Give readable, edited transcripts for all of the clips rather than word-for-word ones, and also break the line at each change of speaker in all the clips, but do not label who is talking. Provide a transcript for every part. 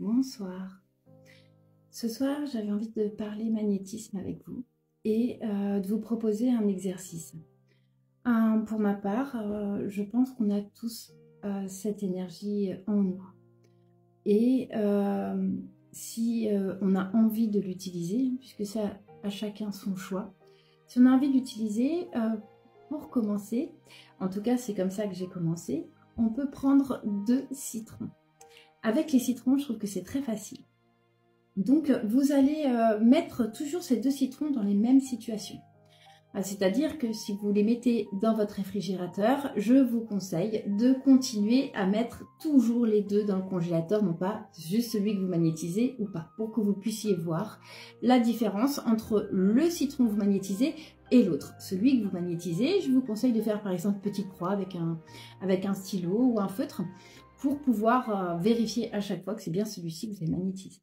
Bonsoir. Ce soir, j'avais envie de parler magnétisme avec vous et de vous proposer un exercice. Pour ma part, je pense qu'on a tous cette énergie en nous. Et si on a envie de l'utiliser, puisque c'est à chacun son choix, si on a envie de l'utiliser, pour commencer, en tout cas c'est comme ça que j'ai commencé, on peut prendre 2 citrons. Avec les citrons, je trouve que c'est très facile. Donc, vous allez mettre toujours ces 2 citrons dans les mêmes situations. C'est-à-dire que si vous les mettez dans votre réfrigérateur, je vous conseille de continuer à mettre toujours les 2 dans le congélateur, non pas juste celui que vous magnétisez ou pas, pour que vous puissiez voir la différence entre le citron que vous magnétisez et l'autre. Celui que vous magnétisez, je vous conseille de faire par exemple petite croix avec un stylo ou un feutre pour pouvoir vérifier à chaque fois que c'est bien celui-ci que vous avez magnétisé.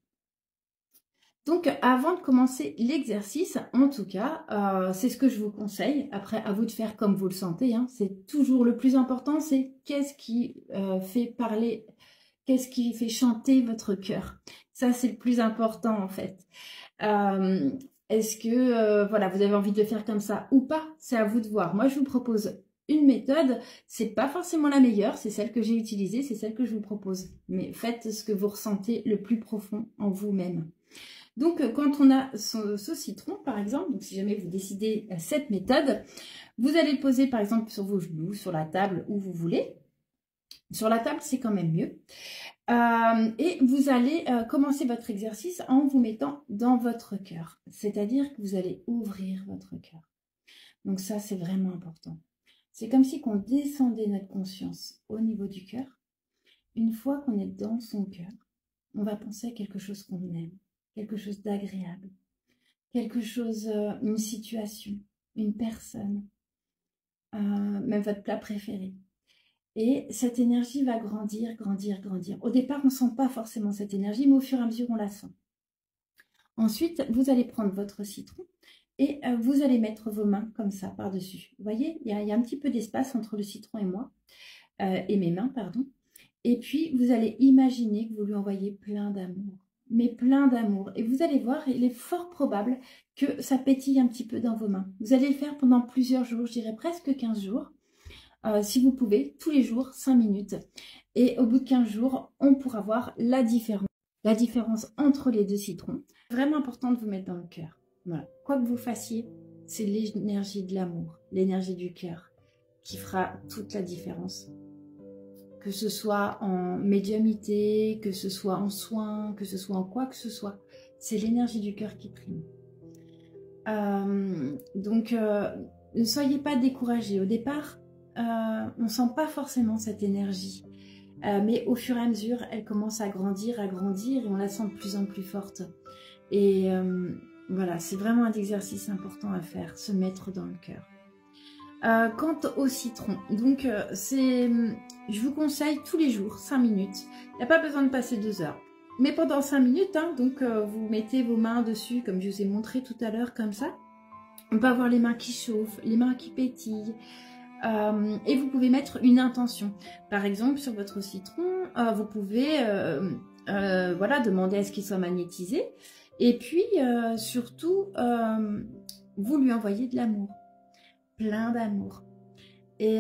Donc, avant de commencer l'exercice, en tout cas, c'est ce que je vous conseille. Après, à vous de faire comme vous le sentez. Hein. C'est toujours le plus important, c'est qu'est-ce qui fait parler, qu'est-ce qui fait chanter votre cœur. Ça, c'est le plus important en fait. Est-ce que voilà, vous avez envie de le faire comme ça ou pas? C'est à vous de voir. Moi, je vous propose une méthode. C'est pas forcément la meilleure, c'est celle que j'ai utilisée, c'est celle que je vous propose. Mais faites ce que vous ressentez le plus profond en vous-même. Donc, quand on a ce citron, par exemple, donc si jamais vous décidez cette méthode, vous allez le poser, par exemple, sur vos genoux, sur la table, où vous voulez. Sur la table, c'est quand même mieux. Et vous allez commencer votre exercice en vous mettant dans votre cœur. C'est-à-dire que vous allez ouvrir votre cœur. Donc ça, c'est vraiment important. C'est comme si on descendait notre conscience au niveau du cœur. Une fois qu'on est dans son cœur, on va penser à quelque chose qu'on aime. Quelque chose d'agréable, quelque chose, une situation, une personne, même votre plat préféré. Et cette énergie va grandir, grandir, grandir. Au départ, on ne sent pas forcément cette énergie, mais au fur et à mesure, on la sent. Ensuite, vous allez prendre votre citron et vous allez mettre vos mains comme ça par-dessus. Vous voyez, il y a un petit peu d'espace entre le citron et moi, et mes mains, pardon. Et puis, vous allez imaginer que vous lui envoyez plein d'amour. Mais plein d'amour. Et vous allez voir, il est fort probable que ça pétille un petit peu dans vos mains. Vous allez le faire pendant plusieurs jours, je dirais presque 15 jours. Si vous pouvez, tous les jours, 5 minutes. Et au bout de 15 jours, on pourra voir la différence. La différence entre les 2 citrons. Vraiment important de vous mettre dans le cœur. Voilà. Quoi que vous fassiez, c'est l'énergie de l'amour, l'énergie du cœur qui fera toute la différence. Que ce soit en médiumnité, que ce soit en soins, que ce soit en quoi que ce soit. C'est l'énergie du cœur qui prime. Donc, ne soyez pas découragés. Au départ, on ne sent pas forcément cette énergie. Mais au fur et à mesure, elle commence à grandir, et on la sent de plus en plus forte. Et voilà, c'est vraiment un exercice important à faire, se mettre dans le cœur. Quant au citron, donc je vous conseille tous les jours 5 minutes. Il n'y a pas besoin de passer 2 heures. Mais pendant 5 minutes, hein, donc vous mettez vos mains dessus, comme je vous ai montré tout à l'heure, comme ça. On peut avoir les mains qui chauffent, les mains qui pétillent. Et vous pouvez mettre une intention. Par exemple, sur votre citron, vous pouvez voilà, demander à ce qu'il soit magnétisé. Et puis, surtout, vous lui envoyez de l'amour. Plein d'amour. Et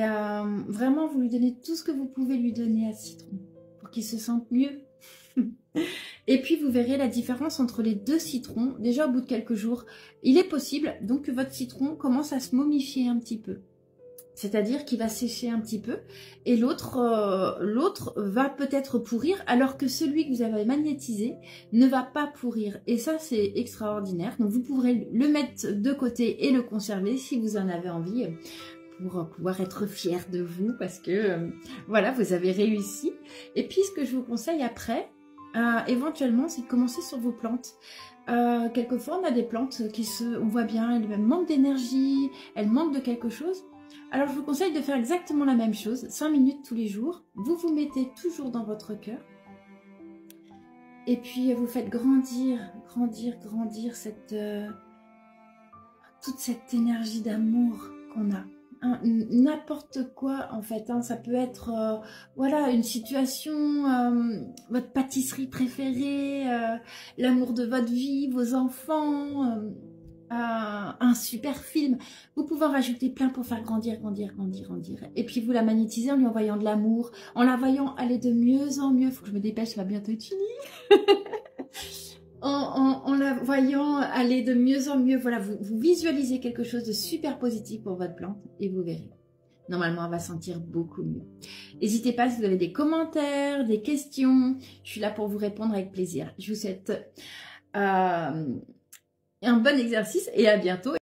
vraiment, vous lui donnez tout ce que vous pouvez lui donner à ce citron pour qu'il se sente mieux. Et puis, vous verrez la différence entre les 2 citrons. Déjà, au bout de quelques jours, il est possible donc que votre citron commence à se momifier un petit peu. C'est-à-dire qu'il va sécher un petit peu et l'autre va peut-être pourrir alors que celui que vous avez magnétisé ne va pas pourrir. Et ça, c'est extraordinaire. Donc, vous pourrez le mettre de côté et le conserver si vous en avez envie pour pouvoir être fier de vous parce que voilà, vous avez réussi. Et puis, ce que je vous conseille après, éventuellement, c'est de commencer sur vos plantes. Quelquefois, on a des plantes on voit bien, elles manquent d'énergie, elles manquent de quelque chose. Alors, je vous conseille de faire exactement la même chose, 5 minutes tous les jours. Vous vous mettez toujours dans votre cœur. Et puis, vous faites grandir, grandir, grandir toute cette énergie d'amour qu'on a. n'importe quoi en fait, hein. Ça peut être voilà, une situation, votre pâtisserie préférée, l'amour de votre vie, vos enfants, un super film. Vous pouvez en rajouter plein pour faire grandir, grandir, grandir, grandir. Et puis vous la magnétisez en lui envoyant de l'amour, en la voyant aller de mieux en mieux. Faut que je me dépêche, ça va bientôt être fini. En la voyant aller de mieux en mieux, voilà, vous visualisez quelque chose de super positif pour votre plante et vous verrez. Normalement, elle va sentir beaucoup mieux. N'hésitez pas si vous avez des commentaires, des questions. Je suis là pour vous répondre avec plaisir. Je vous souhaite un bon exercice et à bientôt.